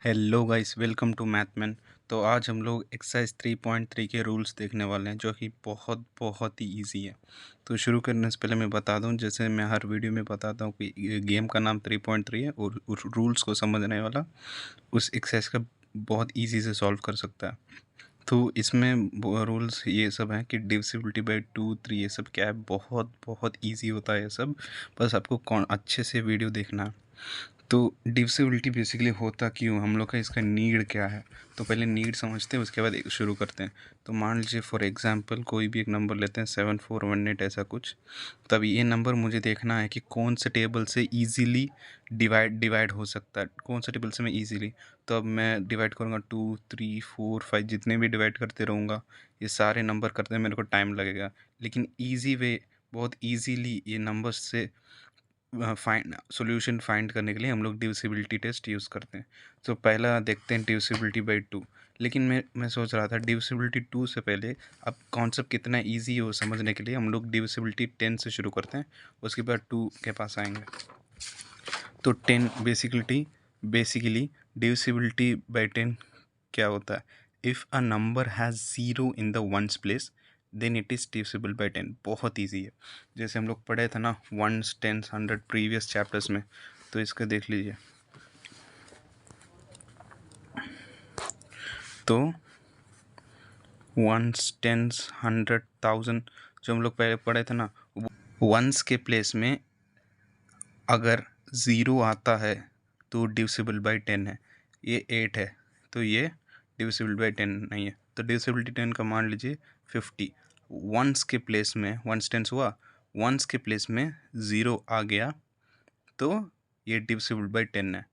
Hello guys, welcome to Mathman. तो आज हम लोग एक्सरसाइज 3.3 के रूल्स देखने वाले हैं, जो कि बहुत बहुत ही इजी है। तो शुरू करने से पहले मैं बता दूं, जैसे मैं हर वीडियो में बताता हूं कि ये गेम का नाम 3.3 है और उस रूल्स को समझने वाला उस एक्सरसाइज का बहुत इजी से सॉल्व कर सकता है। तो इसमें रूल्स ये सब हैं कि डिविजिबिलिटी बाई 2, 3 ये सब क्या है, बहुत बहुत ईजी होता है ये सब। बस आपको कौन अच्छे से वीडियो देखना है। तो डिविजिबिलिटी बेसिकली होता क्यों, हम लोग का इसका नीड क्या है। तो पहले नीड समझते हैं, उसके बाद शुरू करते हैं। तो मान लीजिए फॉर एग्जांपल कोई भी एक नंबर लेते हैं 7418 ऐसा कुछ। तब ये नंबर मुझे देखना है कि कौन से टेबल से इजीली डिवाइड हो सकता है, कौन से टेबल से मैं इजीली। तो अब मैं डिवाइड करूँगा 2, 3, 4, 5 जितने भी डिवाइड करते रहूँगा। ये सारे नंबर करते हैं, मेरे को टाइम लगेगा। लेकिन ईजी वे, बहुत ईजीली ये नंबर से फाइंड सॉल्यूशन फाइंड करने के लिए हम लोग डिविजिबिलिटी टेस्ट यूज़ करते हैं। तो पहला देखते हैं डिविजिबिलिटी बाई 2। लेकिन मैं सोच रहा था डिविजिबिलिटी 2 से पहले अब कॉन्सेप्ट कितना इजी हो समझने के लिए हम लोग डिविजिबिलिटी 10 से शुरू करते हैं, उसके बाद 2 के पास आएंगे। तो 10 बेसिकली डिविजिबिलिटी बाई 10 क्या होता है। If a number has zero in the ones place then it is divisible by 10। बहुत ईजी है, जैसे हम लोग पढ़े थे ना ones, tens, hundred previous chapters में। तो इसका देख लीजिए। तो वंस, टेंस, हंड्रेड, थाउजेंड जो हम लोग पहले पढ़े थे ना, वंस के प्लेस में अगर ज़ीरो आता है तो डिविजिबल बाई 10 है। ये 8 है तो ये डिविजिबल बाई 10 नहीं है। तो डिविजिबिलिटी 10 का मान लीजिए 50। वंस के प्लेस में वंस टेंस हुआ, वंस के प्लेस में ज़ीरो आ गया तो ये डिविजिबल बाई 10 है।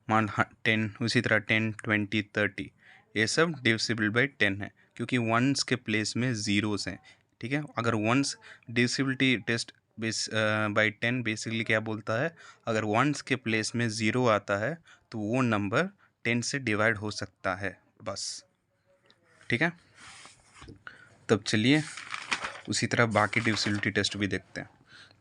मान 10, उसी तरह 10, 20, 30 ये सब डिविजिबल बाई 10 है, क्योंकि वंस के प्लेस में ज़ीरोस हैं। ठीक है, अगर ones divisibility test by 10 basically क्या बोलता है, अगर वंस के प्लेस में ज़ीरो आता है तो वो नंबर 10 से डिवाइड हो सकता है, बस। ठीक है, तब चलिए उसी तरह बाकी डिविजिबिलिटी टेस्ट भी देखते हैं।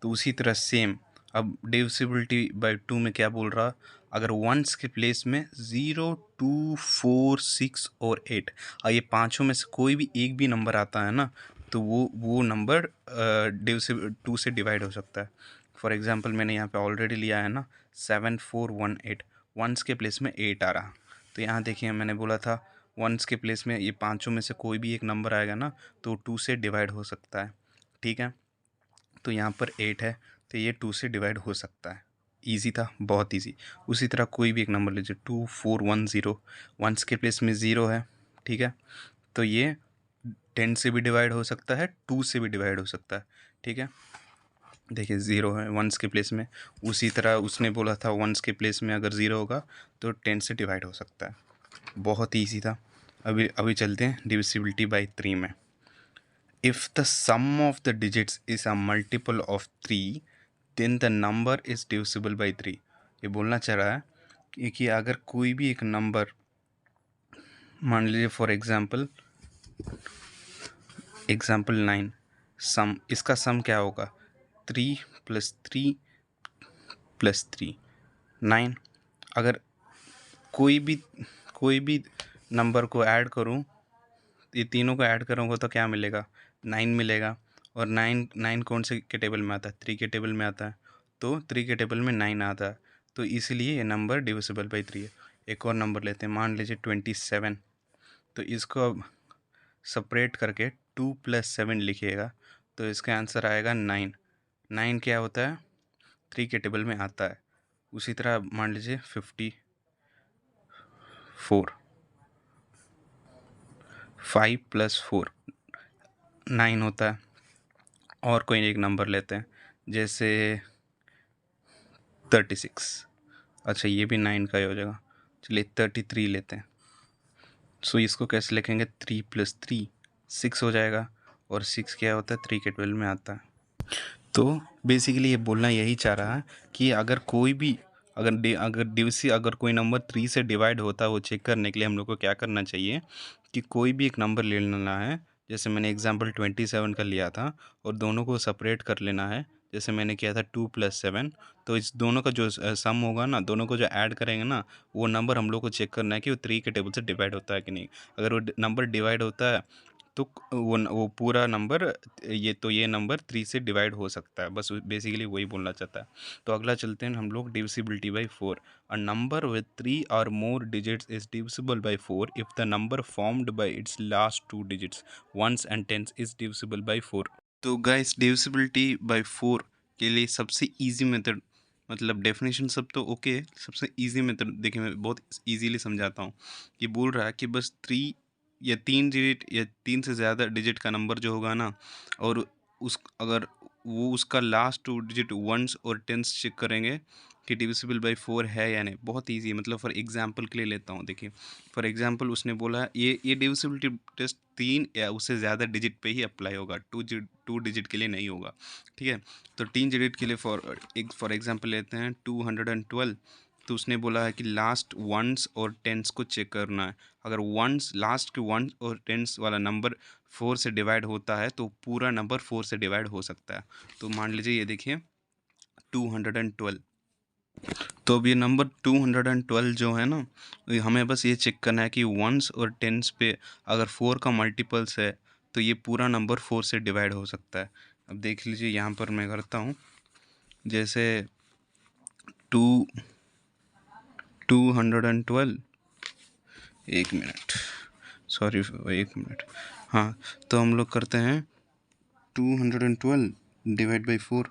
तो उसी तरह सेम, अब डिविजिबिलिटी बाई 2 में क्या बोल रहा, अगर वंस के प्लेस में 0, 2, 4, 6 और 8 और ये पाँचों में से कोई भी एक भी नंबर आता है ना, तो वो नंबर डिविजिबल 2 से डिवाइड हो सकता है। फॉर एग्जांपल मैंने यहाँ पे ऑलरेडी लिया है ना 7418, वंस के प्लेस में 8 आ रहा। तो यहाँ देखिए मैंने बोला था वंस के प्लेस में ये पाँचों में से कोई भी एक नंबर आएगा ना तो 2 से डिवाइड हो सकता है। ठीक है, तो यहाँ पर 8 है तो ये 2 से डिवाइड हो सकता है। ईजी था, बहुत ईजी। उसी तरह कोई भी एक नंबर लीजिए 2410, वंस के प्लेस में 0 है। ठीक है, तो ये 10 से भी डिवाइड हो सकता है, 2 से भी डिवाइड हो सकता है। ठीक है, देखिए 0 है वंस के प्लेस में। उसी तरह उसने बोला था वंस के प्लेस में अगर 0 होगा तो 10 से डिवाइड हो सकता है। बहुत ईजी था। अभी चलते हैं डिविजिबिलिटी बाई 3 में। If the sum of the digits is a multiple of 3 then the number is divisible by 3। ये बोलना चाह रहा है कि अगर कोई भी एक नंबर, मान लीजिए फॉर एग्जांपल 9, सम, इसका सम क्या होगा 3 + 3 + 3 9। अगर कोई भी नंबर को ऐड करूं, ये तीनों को ऐड करूँगा तो क्या मिलेगा, 9 मिलेगा। और 9 कौन से के टेबल में आता है, 3 के टेबल में आता है। तो 3 के टेबल में 9 आता है, तो इसलिए ये नंबर डिविजिबल बाई 3 है। एक और नंबर लेते हैं, मान लीजिए 27। तो इसको अब सेपरेट करके 2 + 7 लिखिएगा तो इसका आंसर आएगा 9। 9 क्या होता है, 3 के टेबल में आता है। उसी तरह मान लीजिए 54, 5 + 4 9 होता है। और कोई एक नंबर लेते हैं जैसे 36। अच्छा ये भी 9 का ही हो जाएगा, चलिए 33 लेते हैं। सो इसको कैसे लिखेंगे, 3 + 3 6 हो जाएगा। और 6 क्या होता है, 3 के 12 में आता है। तो बेसिकली ये बोलना यही चाह रहा है कि अगर कोई भी अगर कोई नंबर 3 से डिवाइड होता है, वो चेक करने के लिए हम लोग को क्या करना चाहिए कि कोई भी एक नंबर ले लेना है जैसे मैंने एग्जांपल 27 का लिया था और दोनों को सेपरेट कर लेना है। जैसे मैंने किया था 2 + 7, तो इस दोनों का जो सम होगा ना, दोनों को जो ऐड करेंगे ना, वो नंबर हम लोग को चेक करना है कि वो 3 के टेबल से डिवाइड होता है कि नहीं। अगर वो नंबर डिवाइड होता है तो वो पूरा नंबर, ये नंबर 3 से डिवाइड हो सकता है। बस बेसिकली वही बोलना चाहता है। तो अगला चलते हैं हम लोग divisibility by 4। A number with 3 और more digits is divisible by 4 if the number formed by its last 2 digits ones and tens is divisible by 4। तो गाइस, डिविजिबिलिटी बाई 4 के लिए सबसे इजी मेथड, मतलब डेफिनेशन सब तो ओके, सबसे easy method देखिए, मैं बहुत इजीली समझाता हूँ। कि बोल रहा है कि बस 3 या 3 डिजिट या 3 से ज़्यादा डिजिट का नंबर जो होगा ना, और उस अगर वो उसका लास्ट 2 डिजिट वंस और टेंस चेक करेंगे कि डिविजिबल बाई 4 है या नहीं। बहुत ईजी है। मतलब फॉर एग्जांपल के लिए लेता हूँ, देखिए फॉर एग्जांपल उसने बोला ये डिविजिबिलिटी टेस्ट 3 या उससे ज़्यादा डिजिट पे ही अप्लाई होगा, 2 डिजिट के लिए नहीं होगा। ठीक है, तो 3 डिजिट के लिए फॉर एग्जांपल लेते हैं 212। तो उसने बोला है कि लास्ट वंस और टेंस को चेक करना है। अगर वंस, लास्ट के वंस और टेंस वाला नंबर 4 से डिवाइड होता है तो पूरा नंबर 4 से डिवाइड हो सकता है। तो मान लीजिए ये देखिए 212। तो अब ये नंबर 212 जो है ना, ये हमें बस ये चेक करना है कि वंस और टेंस पे अगर 4 का मल्टीपल्स है तो ये पूरा नंबर 4 से डिवाइड हो सकता है। अब देख लीजिए यहाँ पर मैं करता हूँ, जैसे 212, एक मिनट, सॉरी, एक मिनट। हाँ, तो हम लोग करते हैं 212 डिवाइड बाई 4,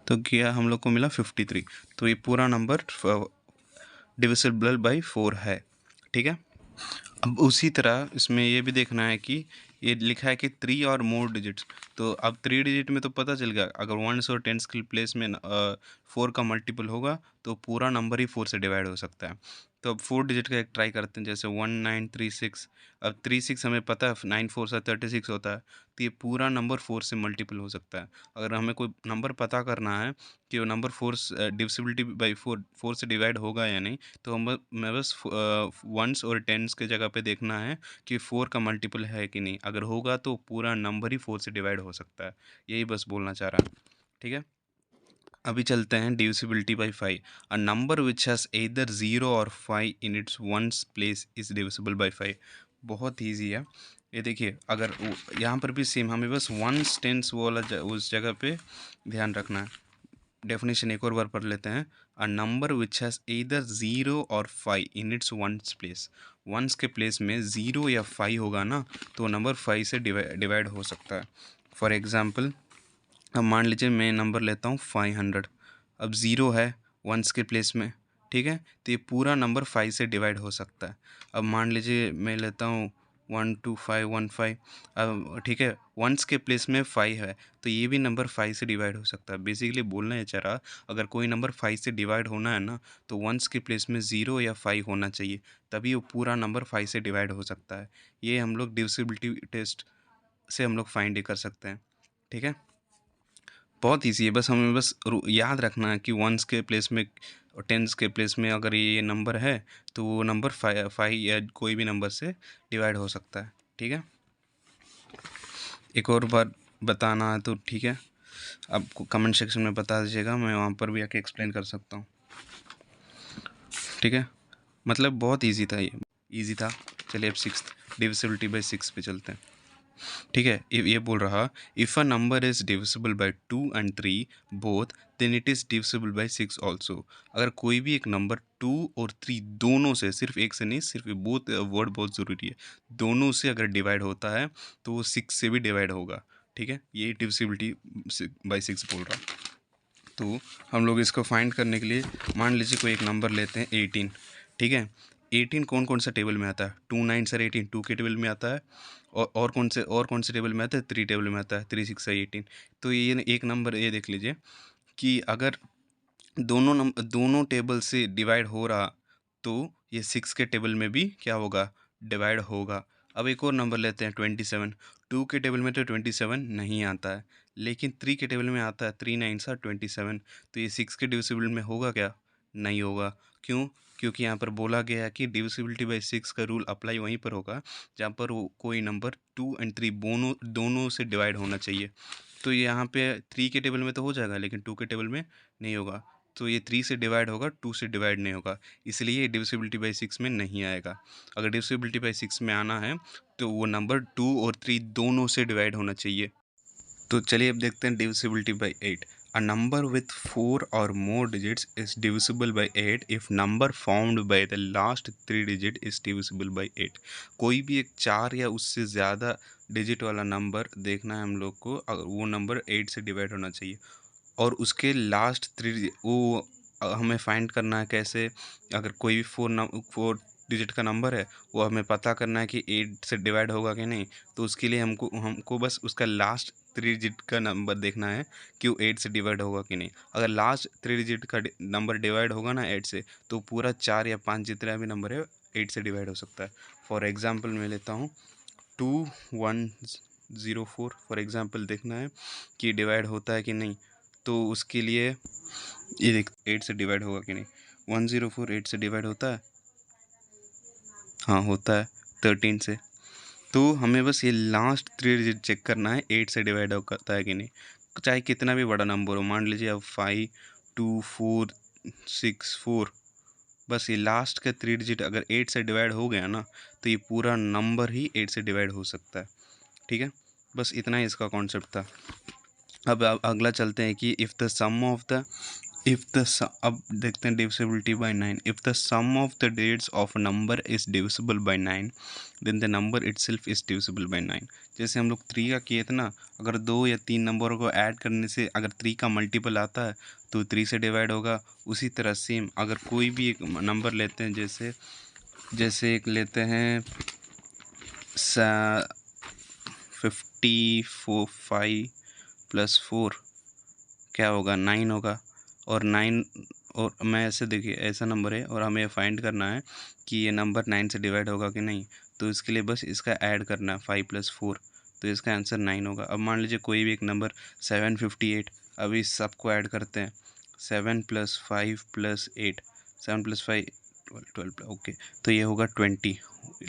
तो किया हम लोग को मिला 53। तो ये पूरा नंबर डिविजिबल बाई 4 है। ठीक है, अब उसी तरह इसमें ये भी देखना है कि ये लिखा है कि 3 और मोर डिजिट्स। तो अब 3 डिजिट में तो पता चल गया, अगर वंस और टेंस के प्लेस में 4 का मल्टीपल होगा तो पूरा नंबर ही 4 से डिवाइड हो सकता है। तो अब 4 डिजिट का एक ट्राई करते हैं, जैसे 1936। अब 36 हमें पता है, 9 4 से 36 होता है, तो ये पूरा नंबर 4 से मल्टीपल हो सकता है। अगर हमें कोई नंबर पता करना है कि वो नंबर 4 डिविजिबिलिटी बाई 4 से डिवाइड होगा या नहीं, तो मैं बस वंस और टेंस के जगह पे देखना है कि 4 का मल्टीपल है कि नहीं। अगर होगा तो पूरा नंबर ही 4 से डिवाइड हो सकता है। यही बस बोलना चाह रहा है। ठीक है, अभी चलते हैं divisibility by 5। A number which has either 0 और 5 in its ones place is divisible by 5। बहुत ईजी है। ये देखिए, अगर यहाँ पर भी सेम, हमें बस वंस टेंस वो वाला उस जगह पे ध्यान रखना है। डेफिनेशन एक और बार पढ़ लेते हैं। A number which has either 0 और 5 in its ones place. Ones के प्लेस में 0 या 5 होगा ना, तो नंबर 5 से डिवाइड हो सकता है। फॉर एग्जांपल, अब मान लीजिए मैं नंबर लेता हूँ 500। अब 0 है वंस के प्लेस में, ठीक है, तो ये पूरा नंबर 5 से डिवाइड हो सकता है। अब मान लीजिए मैं लेता हूँ 12515। अब ठीक है, वंस के प्लेस में 5 है, तो ये भी नंबर 5 से डिवाइड हो सकता है। बेसिकली बोलना है चाह रहा, अगर कोई नंबर 5 से डिवाइड होना है ना, तो वंस के प्लेस में 0 या 5 होना चाहिए, तभी वो पूरा नंबर 5 से डिवाइड हो सकता है। ये हम लोग डिविजिबिलिटी टेस्ट से हम लोग फाइंड कर सकते हैं। ठीक है, बहुत ईजी है। बस हमें बस याद रखना है कि वंस के प्लेस में और टेंस के प्लेस में अगर ये नंबर है, तो वो नंबर 5 या कोई भी नंबर से डिवाइड हो सकता है। ठीक है, एक और बार बताना है तो ठीक है, आपको कमेंट सेक्शन में बता दीजिएगा, मैं वहाँ पर भी आके एक्सप्लेन कर सकता हूँ। ठीक है, मतलब बहुत ईजी था, ये ईजी था। चलिए अब 6 डिविजिबिलिटी बाई 6 पे चलते हैं। ठीक है, ये बोल रहा, if a number is divisible by 2 and 3 both, then it is divisible by 6 also. अगर कोई भी एक नंबर 2 और 3 दोनों से, सिर्फ एक से नहीं, सिर्फ बोथ वर्ड बहुत ज़रूरी है, दोनों से अगर डिवाइड होता है तो वो 6 से भी डिवाइड होगा। ठीक है, ये डिविजिबिलिटी बाई 6 बोल रहा। तो हम लोग इसको फाइंड करने के लिए मान लीजिए कोई एक नंबर लेते हैं 18। ठीक है, 18 कौन कौन सा टेबल में आता है? 2 9 सर 18 2 के टेबल में आता है। और कौन से टेबल में आता है? 3 टेबल में आता है। 3 6 18। तो ये एक नंबर ये देख लीजिए कि अगर दोनों टेबल से डिवाइड हो रहा, तो ये 6 के टेबल में भी क्या होगा? डिवाइड होगा। अब एक और नंबर लेते हैं 27। 2 के टेबल में तो 27 नहीं आता है, लेकिन 3 के टेबल में आता है। 3 9 सा 27। तो ये 6 के डिविजिबल में होगा क्या? नहीं होगा। क्यों? क्योंकि यहाँ पर बोला गया है कि डिविजिबिलिटी बाय 6 का रूल अप्लाई वहीं पर होगा जहाँ पर वो कोई नंबर 2 एंड 3 दोनों से डिवाइड होना चाहिए। तो यहाँ पे 3 के टेबल में तो हो जाएगा, लेकिन 2 के टेबल में नहीं होगा। तो ये 3 से डिवाइड होगा, 2 से डिवाइड नहीं होगा, इसलिए ये डिविजिबिलिटी बाय 6 में नहीं आएगा। अगर डिविजिबिलिटी बाय 6 में आना है तो वो नंबर 2 और 3 दोनों से डिवाइड होना चाहिए। तो चलिए अब देखते हैं divisibility bye 8। A number with 4 or more digits is divisible by 8 if number formed by the last 3 digit is divisible by 8। कोई भी एक 4 या उससे ज़्यादा डिजिट वाला नंबर देखना है हम लोग को, अगर वो नंबर 8 से डिवाइड होना चाहिए और उसके लास्ट 3 वो हमें फाइंड करना है कैसे। अगर कोई भी 4 डिजिट का नंबर है, वो हमें पता करना है कि 8 से डिवाइड होगा कि नहीं। तो उसके लिए हमको बस उसका लास्ट 3 डिजिट का नंबर देखना है कि वो 8 से डिवाइड होगा कि नहीं। अगर लास्ट 3 डिजिट का नंबर डिवाइड होगा ना 8 से, तो पूरा 4 या 5 जितना भी नंबर है 8 से डिवाइड हो सकता है। फॉर एग्जाम्पल मैं लेता हूँ 2104। फॉर एग्जाम्पल देखना है कि डिवाइड होता है कि नहीं। तो उसके लिए ये देख 8 से डिवाइड होगा कि नहीं। 104 8 से डिवाइड होता है, हाँ होता है 13 से। तो हमें बस ये लास्ट 3 डिजिट चेक करना है 8 से डिवाइड होता है कि नहीं, चाहे कितना भी बड़ा नंबर हो। मान लीजिए अब 5246 4, बस ये लास्ट का 3 डिजिट अगर 8 से डिवाइड हो गया ना, तो ये पूरा नंबर ही 8 से डिवाइड हो सकता है। ठीक है, बस इतना ही इसका कॉन्सेप्ट था। अब अगला चलते हैं कि अब देखते हैं divisibility by 9। If the sum of the digits of number is divisible by 9 then the number itself is divisible by 9। जैसे हम लोग 3 का किए थे ना, अगर 2 या 3 नंबरों को ऐड करने से अगर 3 का मल्टीपल आता है तो 3 से डिवाइड होगा। उसी तरह सेम अगर कोई भी एक नंबर लेते हैं, जैसे एक लेते हैं 55 + 4 क्या होगा, 9 होगा। और 9 और मैं ऐसे देखिए ऐसा नंबर है और हमें फाइंड करना है कि ये नंबर 9 से डिवाइड होगा कि नहीं। तो इसके लिए बस इसका ऐड करना है 5 + 4, तो इसका आंसर 9 होगा। अब मान लीजिए कोई भी एक नंबर 758, अभी इस सबको ऐड करते हैं 7 + 5 + 8, 7 + 5 12 ओके, तो ये होगा 20।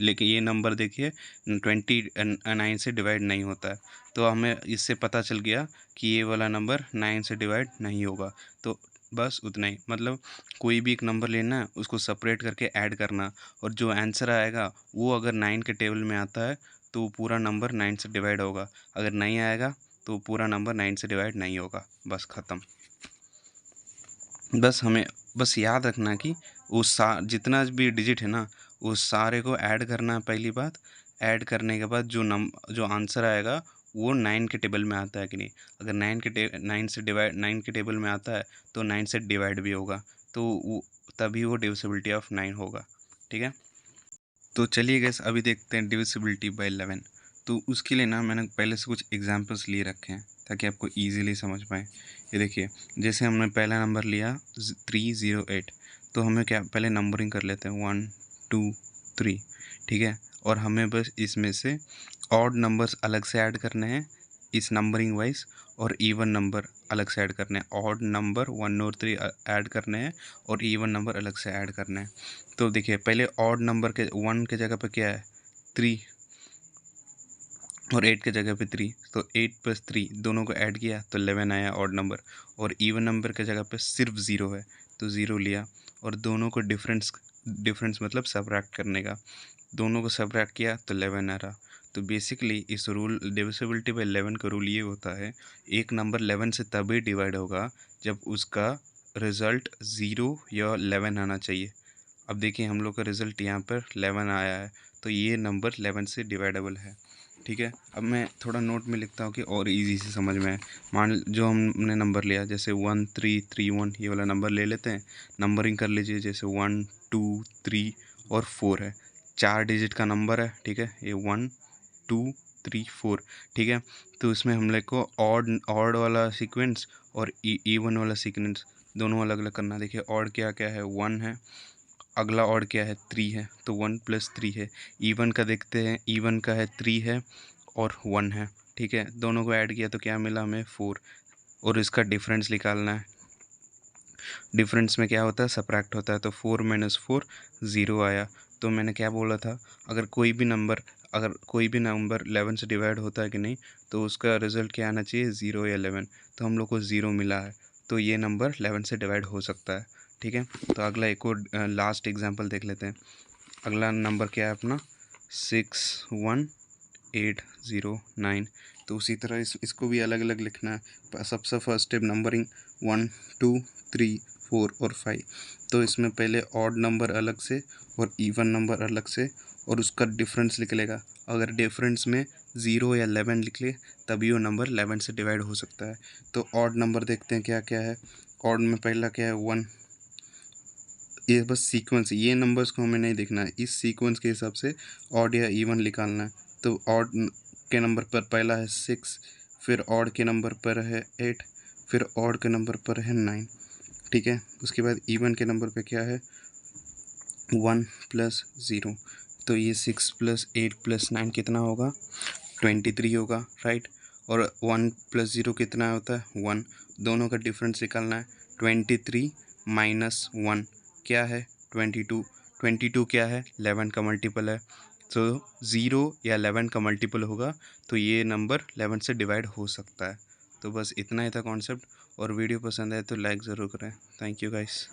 लेकिन ये नंबर देखिए 29 से डिवाइड नहीं होता है। तो हमें इससे पता चल गया कि ये वाला नंबर 9 से डिवाइड नहीं होगा। तो बस उतना ही, मतलब कोई भी एक नंबर लेना है, उसको सेपरेट करके ऐड करना, और जो आंसर आएगा वो अगर 9 के टेबल में आता है तो पूरा नंबर 9 से डिवाइड होगा। अगर नहीं आएगा तो पूरा नंबर 9 से डिवाइड नहीं होगा। बस ख़त्म। बस हमें बस याद रखना कि वो जितना भी डिजिट है ना, उस सारे को ऐड करना है। पहली बात, ऐड करने के बाद जो आंसर आएगा वो 9 के टेबल में आता है कि नहीं। अगर 9 के टेबल में आता है तो 9 से डिवाइड भी होगा, तो वो तभी वो डिविजिबिलिटी ऑफ 9 होगा। ठीक है, तो चलिए गैस अभी देखते हैं डिविजिबिलिटी बाय 11। तो उसके लिए ना मैंने पहले से कुछ एग्जांपल्स लिए रखे हैं ताकि आपको इजीली समझ पाएँ। ये देखिए, जैसे हमने पहला नंबर लिया 308, तो हमें क्या पहले नंबरिंग कर लेते हैं 1 2 3। ठीक है, और हमें बस इसमें से ऑड नंबर्स अलग से ऐड करने हैं इस नंबरिंग वाइज, और इवन नंबर अलग से ऐड करने हैं। ऑड नंबर 1 और 3 ऐड करने हैं और इवन नंबर अलग से ऐड करने हैं। तो देखिए पहले ऑड नंबर के 1 के जगह पे क्या है 3, और 8 के जगह पे 3, तो 8 + 3 दोनों को ऐड किया तो 11 आया ऑड नंबर। और इवन नंबर के जगह पे सिर्फ 0 है तो 0 लिया, और दोनों को डिफरेंस मतलब सबट्रैक्ट करने का, दोनों को सबट्रैक्ट किया तो 11 आ रहा। तो बेसिकली इस रूल डिविजिबिलिटी बाय 11 का रूल ये होता है, एक नंबर 11 से तभी डिवाइड होगा जब उसका रिज़ल्ट 0 या 11 आना चाहिए। अब देखिए हम लोग का रिज़ल्ट यहाँ पर 11 आया है, तो ये नंबर 11 से डिवाइडेबल है। ठीक है, अब मैं थोड़ा नोट में लिखता हूँ कि और इजी से समझ में आए। जो हमने नंबर लिया जैसे 1331, ये वाला नंबर ले लेते हैं, नंबरिंग कर लीजिए। जैसे 1 2 3 और 4 है, 4 डिजिट का नंबर है। ठीक है, ये 1 2 3 4। ठीक है, तो इसमें हम लोग को ऑड वाला सीक्वेंस और इवन वाला सीक्वेंस दोनों अलग अलग करना। देखिए ऑड क्या क्या है, 1 है, अगला ऑड क्या है 3 है, तो 1 + 3 है। इवन का देखते हैं, इवन का है 3 है और 1 है। ठीक है, दोनों को ऐड किया तो क्या मिला हमें 4, और इसका डिफरेंस निकालना है। डिफरेंस में क्या होता है, सब्ट्रैक्ट होता है। तो 4 माइनस 4 ज़ीरो आया। तो मैंने क्या बोला था, अगर कोई भी नंबर 11 से डिवाइड होता है कि नहीं, तो उसका रिजल्ट क्या आना चाहिए, 0 या 11। तो हम लोग को 0 मिला है, तो ये नंबर 11 से डिवाइड हो सकता है। ठीक है, तो अगला एक और लास्ट एग्जाम्पल देख लेते हैं। अगला नंबर क्या है अपना, 61809। तो उसी तरह इसको भी अलग अलग लिखना है। सबसे फर्स्ट स्टेप नंबरिंग 1 2 3 4 और 5। तो इसमें पहले ऑड नंबर अलग से और इवन नंबर अलग से, और उसका डिफरेंस लिख लेगा। अगर डिफरेंस में 0 या 11 लिख ले, तभी वो नंबर 11 से डिवाइड हो सकता है। तो ऑड नंबर देखते हैं क्या क्या है। ऑड में पहला क्या है, 1। ये बस सीक्वेंस, ये नंबर्स को हमें नहीं देखना है, इस सीक्वेंस के हिसाब से ऑड या इवन निकालना है। तो ऑड के नंबर पर पहला है 6, फिर ऑड के नंबर पर है 8, फिर ऑड के नंबर पर है 9। ठीक है, उसके बाद इवन के नंबर पे क्या है, 1 प्लस 0। तो ये 6 प्लस 8 प्लस 9 कितना होगा, 23 होगा, राइट। और 1 प्लस 0 कितना होता है, 1। दोनों का डिफरेंस निकालना है। 23 माइनस 1 क्या है, 22। 22 क्या है, 11 का मल्टीपल है। तो 0 या 11 का मल्टीपल होगा, तो ये नंबर 11 से डिवाइड हो सकता है। तो बस इतना ही था कॉन्सेप्ट। और वीडियो पसंद आए तो लाइक ज़रूर करें। Thank you guys.